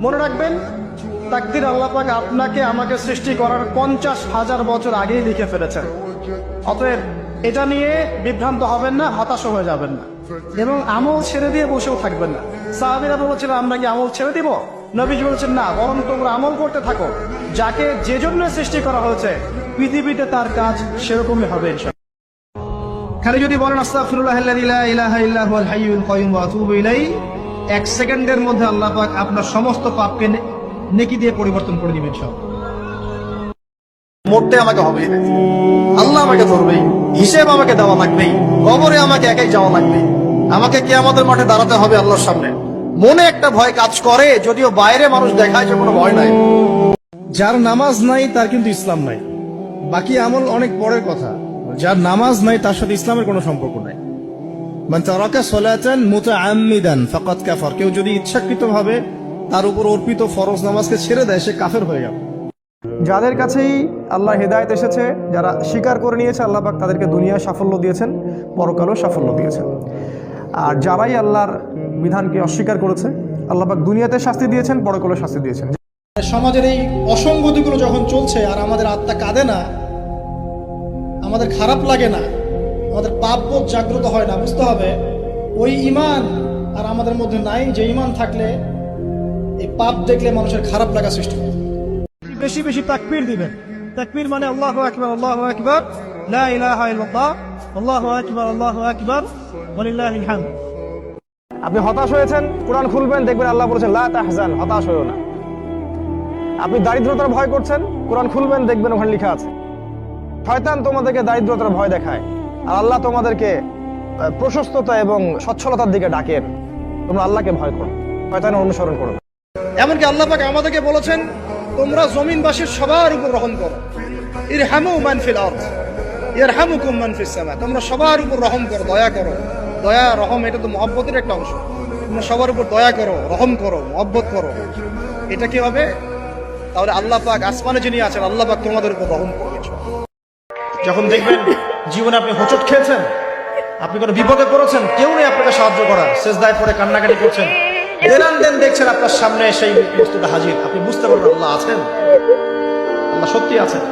মনে রাখবেন, তাকদীর আল্লাহ পাক আপনাকে আমাকে সৃষ্টি করার 50,000 বছর আগেই লিখে ফেলেছেন। অতএব এটা নিয়ে বিভ্রান্ত হবেন না, হতাশ হয়ে যাবেন না, এবং আমল ছেড়ে দিয়ে বসেও থাকবেন না। সাহাবীরা বলেছিলেন, আমরা কি আমল ছেড়ে দিব? নবীজি বলেছেন, না, বরং তোমরা আমল করতে থাকো। যাকে যে জন্য সৃষ্টি করা হয়েছে পৃথিবীতে তার কাজ সেরকমই হবে ইনশাআল্লাহ। খালি যদি বলেন আস্তাগফিরুল্লাহাল্লাযী লা ইলাহা ইল্লা হুয়াল হাইয়ুল কাইয়্যুম ওয়া আতুবু ইলাইহি, 1 সেকেন্ডের মধ্যে আল্লাহ পাক আপনার সমস্ত পাপকে নেকি দিয়ে পরিবর্তন করে দিবেন। সব মরতে আমাকে হবে, আল্লাহ আমাকে ধরবেই, হিসেব আমাকে দেওয়া লাগবেই, কবরে আমাকে একাই যাওয়া লাগবে, আমাকে কিয়ামতের মাঠে দাঁড়াতে হবে আল্লাহর সামনে। মনে একটা ভয় কাজ করে, যদিও বাইরে মানুষ দেখায় যে কোনো ভয় নাই। যার নামাজ নাই তার কিন্তু ইসলাম নাই। বাকি আমল অনেক পরের কথা। যার নামাজ নাই তার সাথে ইসলামের কোনো সম্পর্ক নাই। মান তারাকা সালাতান মুতাআম্মিদান ফাকাদ কাফার। কেউ যদি ইচ্ছাকৃতভাবে তার উপর অর্পিত ফরজ নামাজকে ছেড়ে দেয়, সে কাফের হয়ে গেল। যাদের কাছেই আল্লাহ হেদায়েত এসেছে, যারা স্বীকার করে নিয়েছে, আল্লাহ পাক তাদেরকে দুনিয়ায় সাফল্য দিয়েছেন, পরকালেও সাফল্য দিয়েছেন। আর যারাই আল্লাহর বিধানকে অস্বীকার করেছে, আল্লাহ পাক দুনিয়াতে শাস্তি দিয়েছেন, পরকালেও শাস্তি দিয়েছেন। সমাজের এই অসঙ্গতিগুলো যখন চলছে আর আমাদের আত্মা কাঁদে না, আমাদের খারাপ লাগে না, আমাদের পাপবোধ জাগ্রত হয় না, বুঝতে হবে ওই ঈমান আর আমাদের মধ্যে নাই, যে ঈমান থাকলে এই পাপ দেখলে মানুষের খারাপ লাগা সৃষ্টি হয়। বেশি বেশি তাকবীর দিবেন। তাকবীর মানে আল্লাহু আকবার, আল্লাহু আকবার, লা ইলাহা ইল্লাল্লাহ, আল্লাহু আকবার, আল্লাহু আকবার, ওয়ালিল্লাহিল হামদ। আপনি হতাশ হয়েছেন, কোরআন খুলবেন, দেখবেন আল্লাহ বলেছেন লা তাহজান, হতাশ হয়ো না। আপনি দারিদ্রতার ভয় করছেন, কোরআন খুলবেন, দেখবেন ওখানে লেখা আছে শয়তান তোমাদেরকে দারিদ্রতার ভয় দেখায়, আর আল্লাহ তোমাদেরকে প্রশস্ততা এবং সচ্ছলতার দিকে ডাকেন। তোমরা আল্লাহকে ভয় করো, শয়তানের অনুসরণ করো। এমনকি আল্লাহ পাক আমাদেরকে বলেছেন, তোমরা জমিনবাসীর সবার উপর রহম করো। ইরহামু মান ফিল আরদ ইয়ারহামুকুম মান ফিস সামা। তোমরা সবার উপর রহম করো, দয়া করো। দয়া, রহম, এটা তো মহব্বতের একটা অংশ। তোমরা সবার উপর দয়া করো, রহম করো, মহব্বত করো। এটা কি হবে? তাহলে আল্লাহ পাক আসমানে যিনি আছেন, আল্লাহ পাক তোমাদের উপর রহম করবেন। যখন দেখবেন জীবনে আপনি হোঁচট খেয়েছেন, আপনি কোনো বিপদে পড়েছেন, কেউ নেই আপনাকে সাহায্য করার, সেজদায় পড়ে কান্নাকাটি করছেন, দেন দেখছেন আপনার সামনে সেই বস্তুটা হাজির, আপনি বুঝতে পারবেন আল্লাহ আছেন, আল্লাহ সত্যি আছেন।